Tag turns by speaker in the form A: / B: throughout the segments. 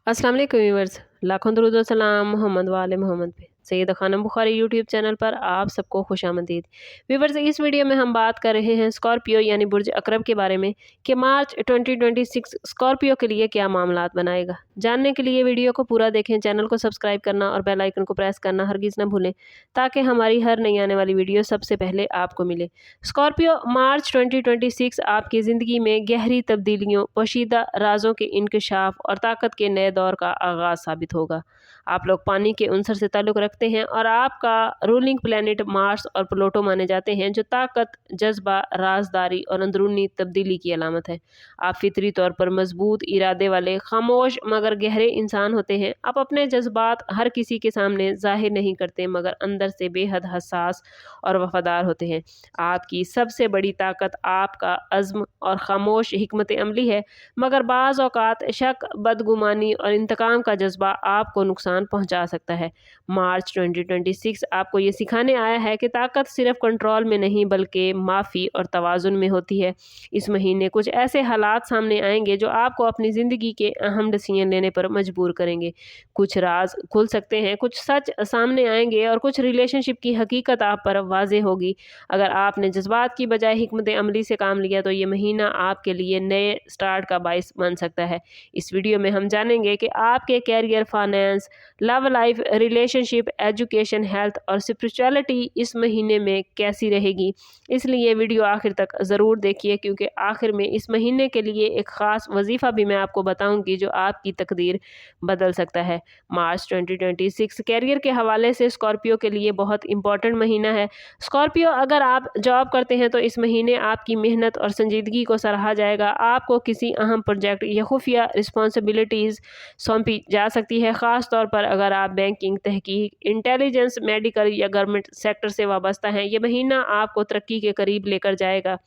A: अस्सलाम वालेकुम व्यूअर्स, लाखों दरूद व सलाम मोहम्मद वाले मोहम्मद पे। सैयद खानम बुखारी यूट्यूब चैनल पर आप सबको खुशामदीद। व्यूअर्स, इस वीडियो में हम बात कर रहे हैं स्कॉर्पियो यानी बुर्ज अकरब के बारे में कि मार्च 2026 स्कॉर्पियो के लिए क्या मामलात बनाएगा। जानने के लिए वीडियो को पूरा देखें, चैनल को सब्सक्राइब करना और बेल आइकन को प्रेस करना हरगिज़ न भूलें ताकि हमारी हर नई आने वाली वीडियो सबसे पहले आपको मिले। स्कॉर्पियो मार्च 2026 आपकी ज़िंदगी में गहरी तब्दीलियों, पोशीदा राजों के इंकशाफ और ताकत के नए दौर का आगाज़ साबित होगा। आप लोग पानी के उनसर से ताल्लुक़ रखते हैं और आपका रूलिंग प्लैनेट मार्स और प्लूटो माने जाते हैं, जो ताकत, जज्बा, राजदारी और अंदरूनी तब्दीली की अलामत है। आप फितरी तौर पर मजबूत इरादे वाले, खामोश मगर गहरे इंसान होते हैं। आप अपने जज्बात हर किसी के सामने ज़ाहिर नहीं करते, मगर अंदर से बेहद हसास और वफादार होते हैं। आपकी सबसे बड़ी ताकत आपका अज़्म और खामोश हिकमत अमली है, मगर बाज़ औक़ात शक, बदगुमानी और इंतकाम का जज्बा आपको नुकसान पहुंचा सकता है। मार्च 2026 आपको ये सिखाने आया है कि ताकत सिर्फ कंट्रोल में नहीं बल्कि माफ़ी और तवाज़ुन में होती है। इस महीने कुछ ऐसे हालात सामने आएंगे जो आपको अपनी ज़िंदगी के अहम डिसीजन लेने पर मजबूर करेंगे। कुछ राज खुल सकते हैं, कुछ सच सामने आएंगे और कुछ रिलेशनशिप की हकीकत आप पर वाज़ेह होगी। अगर आपने जज्बात की बजाय हिकमत अमली से काम लिया तो ये महीना आपके लिए नए स्टार्ट का बाइस बन सकता है। इस वीडियो में हम जानेंगे कि आपके career, finance, love life, relationship, education, health और स्पिरिचुअलिटी इस महीने में कैसी रहेगी। इसलिए वीडियो आखिर तक ज़रूर देखिए, क्योंकि आखिर में इस महीने के लिए एक ख़ास वजीफ़ा भी मैं आपको बताऊंगी जो आपकी तकदीर बदल सकता है। मार्च 2026 कैरियर के हवाले से स्कॉर्पियो के लिए बहुत इंपॉर्टेंट महीना है। स्कॉर्पियो, अगर आप जॉब करते हैं तो इस महीने आपकी मेहनत और संजीदगी को सराहा जाएगा। आपको किसी अहम प्रोजेक्ट या खुफिया रिस्पॉन्सिबिलिटीज़ सौंपी जा सकती है, ख़ास तौर पर अगर आप बैंकिंग, तहकीक, इंटेलिजेंस, मेडिकल या गवर्नमेंट सेक्टर से वाबस्ता हैं। ये महीना आपको तरक्की के करीब लेकर जाएगा,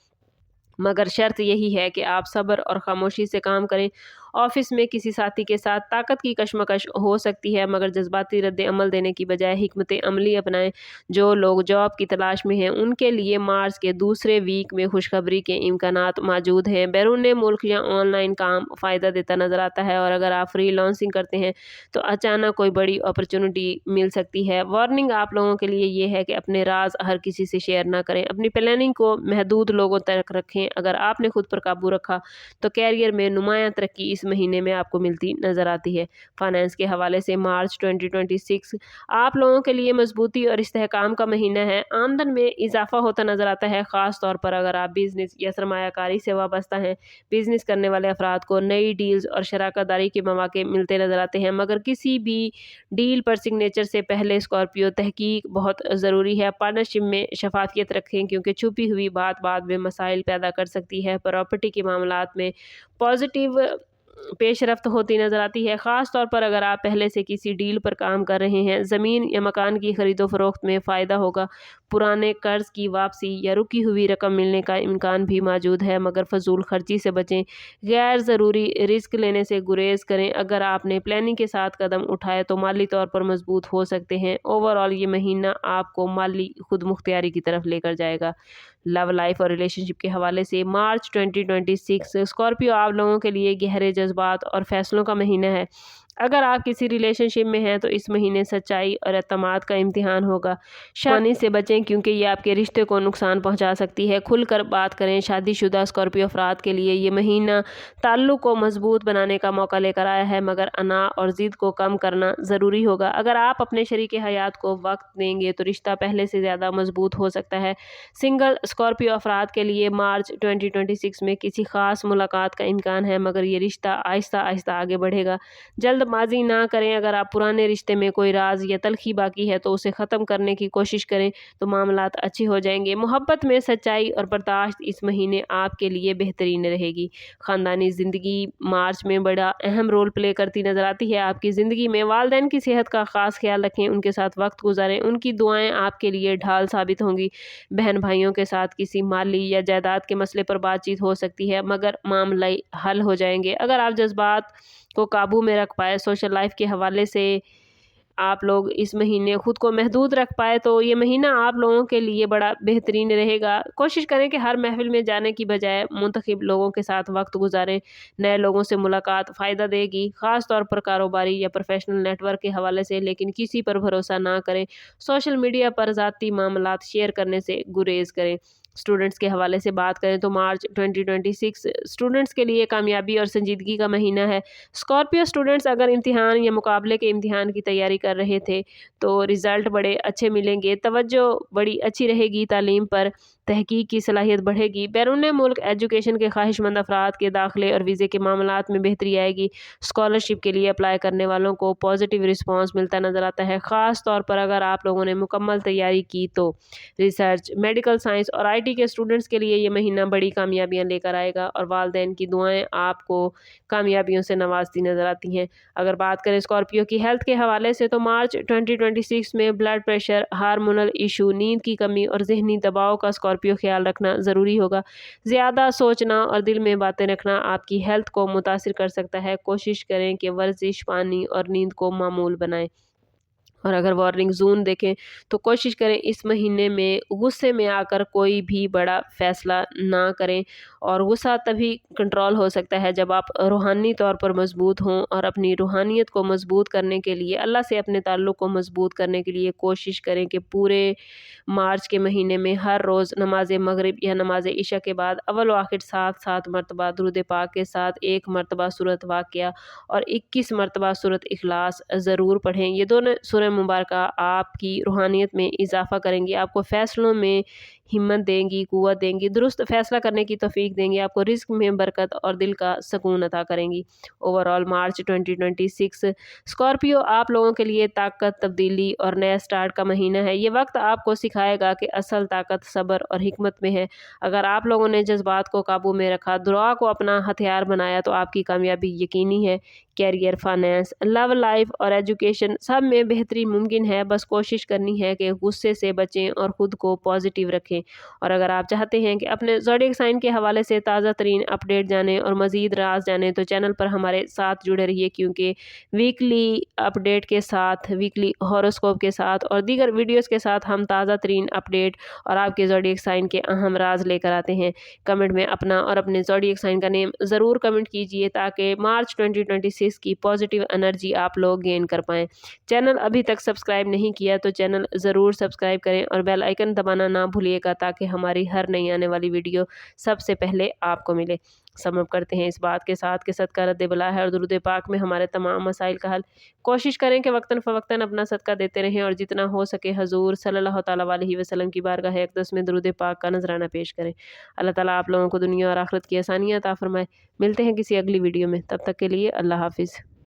A: मगर शर्त यही है कि आप सब्र और खामोशी से काम करें। ऑफिस में किसी साथी के साथ ताकत की कशमकश हो सकती है, मगर जज्बाती रद्द अमल देने की बजाय हिकमत अमली अपनाएं। जो लोग जॉब की तलाश में हैं उनके लिए मार्च के दूसरे वीक में खुशखबरी के इम्कानात मौजूद हैं। बैरून मुल्क या ऑनलाइन काम फ़ायदा देता नज़र आता है, और अगर आप फ्रीलांसिंग करते हैं तो अचानक कोई बड़ी अपॉर्चुनिटी मिल सकती है। वार्निंग आप लोगों के लिए ये है कि अपने राज हर किसी से शेयर ना करें। अपनी प्लानिंग को महदूद लोगों तक रखें। अगर आपने खुद पर काबू रखा तो कैरियर में नुमायां तरक्की इस महीने में आपको मिलती नज़र आती है। फाइनेंस के हवाले से मार्च 2026 आप लोगों के लिए मजबूती और इस्तेहकाम का महीना है। आमदन में इजाफा होता नज़र आता है, ख़ास तौर पर अगर आप बिजनेस या सरमायाकारी से वाबस्ता हैं। बिजनेस करने वाले अफराद को नई डील्स और शराकतदारी के मौके मिलते नज़र आते हैं, मगर किसी भी डील पर सिग्नेचर से पहले स्कॉर्पियो तहकीक बहुत ज़रूरी है। पार्टनरशिप में शफाफियत रखें, क्योंकि छुपी हुई बात बाद में मसाइल पैदा कर सकती है। प्रॉपर्टी के मामलात में पॉजिटिव पेशरफ्त होती नज़र आती है, ख़ास तौर पर अगर आप पहले से किसी डील पर काम कर रहे हैं। ज़मीन या मकान की खरीदो फरोख्त में फ़ायदा होगा। पुराने कर्ज की वापसी या रुकी हुई रकम मिलने का इम्कान भी मौजूद है, मगर फजूल खर्ची से बचें। गैर ज़रूरी रिस्क लेने से गुरेज करें। अगर आपने प्लानिंग के साथ कदम उठाए तो माली तौर पर मजबूत हो सकते हैं। ओवरऑल ये महीना आपको माली खुद मुख्तियारी की तरफ लेकर जाएगा। लव लाइफ और रिलेशनशिप के हवाले से मार्च 2026 स्कॉर्पियो आप लोगों के लिए गहरे जज्बात और फैसलों का महीना है। अगर आप किसी रिलेशनशिप में हैं तो इस महीने सच्चाई और एतमाद का इम्तिहान होगा। शादी से बचें, क्योंकि ये आपके रिश्ते को नुकसान पहुंचा सकती है। खुलकर बात करें। शादीशुदा स्कॉर्पियो अफराद के लिए ये महीना ताल्लुक़ को मजबूत बनाने का मौका लेकर आया है, मगर अना और ज़िद को कम करना ज़रूरी होगा। अगर आप अपने शरीक हयात को वक्त देंगे तो रिश्ता पहले से ज़्यादा मजबूत हो सकता है। सिंगल स्कॉर्पियो अफराद के लिए मार्च 2026 में किसी ख़ास मुलाकात का इम्कान है, मगर ये रिश्ता आहिस्ता आहिस्ता आगे बढ़ेगा। जल्दबाजी ना करें। अगर आप पुराने रिश्ते में कोई राज या तलखी बाकी है तो उसे ख़त्म करने की कोशिश करें तो मामलात अच्छे हो जाएंगे। मोहब्बत में सच्चाई और बर्दाश्त इस महीने आपके लिए बेहतरीन रहेगी। ख़ानदानी ज़िंदगी मार्च में बड़ा अहम रोल प्ले करती नज़र आती है। आपकी ज़िंदगी में वालिदैन की सेहत का ख़ास ख्याल रखें, उनके साथ वक्त गुजारें। उनकी दुआएं आपके लिए ढाल साबित होंगी। बहन भाइयों के साथ किसी माली या जायदाद के मसले पर बातचीत हो सकती है, मगर मामले हल हो जाएंगे अगर आप जज्बात को काबू में रख पाए। सोशल लाइफ के हवाले से आप लोग इस महीने खुद को महदूद रख पाए तो ये महीना आप लोगों के लिए बड़ा बेहतरीन रहेगा। कोशिश करें कि हर महफिल में जाने की बजाय मुंतखब लोगों के साथ वक्त गुजारें। नए लोगों से मुलाकात फ़ायदा देगी, ख़ास तौर पर कारोबारी या प्रोफेशनल नेटवर्क के हवाले से, लेकिन किसी पर भरोसा ना करें। सोशल मीडिया पर ज़ाती मामलात शेयर करने से गुरेज करें। स्टूडेंट्स के हवाले से बात करें तो मार्च 2026 स्टूडेंट्स के लिए कामयाबी और संजीदगी का महीना है। स्कॉर्पियो स्टूडेंट्स अगर इम्तिहान या मुकाबले के इम्तिहान की तैयारी कर रहे थे तो रिज़ल्ट बड़े अच्छे मिलेंगे। तवज्जो बड़ी अच्छी रहेगी तालीम पर, तहकीक की सलाहियत बढ़ेगी। बैरून मुल्क एजुकेशन के ख्वाहिशमंद अफराद के दाखिले और वीज़े के मामलात में बेहतरी आएगी। स्कॉलरशिप के लिए अप्लाई करने वालों को पॉजिटिव रिस्पॉन्स मिलता नज़र आता है, ख़ास तौर पर अगर आप लोगों ने मुकम्मल तैयारी की तो। रिसर्च, मेडिकल साइंस और IT के स्टूडेंट्स के लिए ये महीना बड़ी कामयाबियाँ लेकर आएगा और वालिदैन की दुआएं आपको कामयाबियों से नवाजती नज़र आती हैं। अगर बात करें स्कॉर्पियो की हेल्थ के हवाले से तो मार्च 2026 में ब्लड प्रेशर, हार्मोनल इशू, नींद की कमी और जहनी दबाव का स्कॉर्पियो ख्याल रखना ज़रूरी होगा। ज़्यादा सोचना और दिल में बातें रखना आपकी हेल्थ को मुतासिर कर सकता है। कोशिश करें कि वर्जिश, पानी और नींद को मामूल बनाएं। और अगर वार्निंग ज़ोन देखें तो कोशिश करें इस महीने में गुस्से में आकर कोई भी बड़ा फ़ैसला ना करें, और गुस्सा तभी कंट्रोल हो सकता है जब आप रूहानी तौर पर मजबूत हों। और अपनी रूहानियत को मजबूत करने के लिए, अल्लाह से अपने ताल्लुक़ को मजबूत करने के लिए कोशिश करें कि पूरे मार्च के महीने में हर रोज़ नमाज मगरिब या नमाज इशा के बाद अव्वल व आखिर 7 मरतबा दुरूद पाक के साथ 1 मरतबा सूरत वाक़िया और 21 मरतबा सूरत इखलास ज़रूर पढ़ें। ये दोनों सूरह मुबारक आपकी रूहानियत में इजाफ़ा करेंगी, आपको फ़ैसलों में हिम्मत देंगी, क़ुव्वत देंगी, दुरुस्त फ़ैसला करने की तौफ़ीक देंगी, आपको रिज़्क़ में बरकत और दिल का सुकून अता करेंगी। ओवरऑल मार्च 2026 स्कॉर्पियो आप लोगों के लिए ताकत, तब्दीली और नया स्टार्ट का महीना है। ये वक्त आपको सिखाएगा कि असल ताकत सब्र और हिकमत में है। अगर आप लोगों ने जज्बात को काबू में रखा, दुआ को अपना हथियार बनाया तो आपकी कामयाबी यकीनी है। कैरियर, फाइनेंस, लव लाइफ और एजुकेशन सब में बेहतरी मुमकिन है। बस कोशिश करनी है कि गुस्से से बचें और ख़ुद को पॉजिटिव रखें। और अगर आप चाहते हैं कि अपने ज़ोडिएक साइन के हवाले से ताज़ा तरीन अपडेट जानें और मज़ीद राज जानें तो चैनल पर हमारे साथ जुड़े रहिए, क्योंकि वीकली अपडेट के साथ, वीकली हॉरोस्कोप के साथ और दीगर वीडियोज़ के साथ हम ताज़ा तरीन अपडेट और आपके ज़ोडिएक साइन के अहम राज लेकर आते हैं। कमेंट में अपना और अपने ज़ोडिएक साइन का नेम ज़रूर कमेंट कीजिए ताकि मार्च 2026 की पॉजिटिव एनर्जी आप लोग गेन कर पाएँ। चैनल अभी तक सब्सक्राइब नहीं किया तो चैनल ज़रूर सब्सक्राइब करें और बेल आइकन दबाना ना भूलिएगा ताकि हमारी हर नई आने वाली वीडियो सबसे पहले आपको मिले। समअप करते हैं इस बात के साथ कि सदका रद्द बला है और दुरूद पाक में हमारे तमाम मसाइल का हल। कोशिश करें कि वक्तन फ़वक्तन अपना सदका देते रहें और जितना हो सके हजूर सल्लल्लाहु तआला अलैहि वसल्लम की बारगाह अक़दस में दुरूद पाक का नजराना पेश करें। अल्लाह ताला आप लोगों को दुनिया और आखिरत की आसानियाँ अता फरमाए। मिलते हैं किसी अगली वीडियो में, तब तक के लिए अल्लाह हाफ़िज़।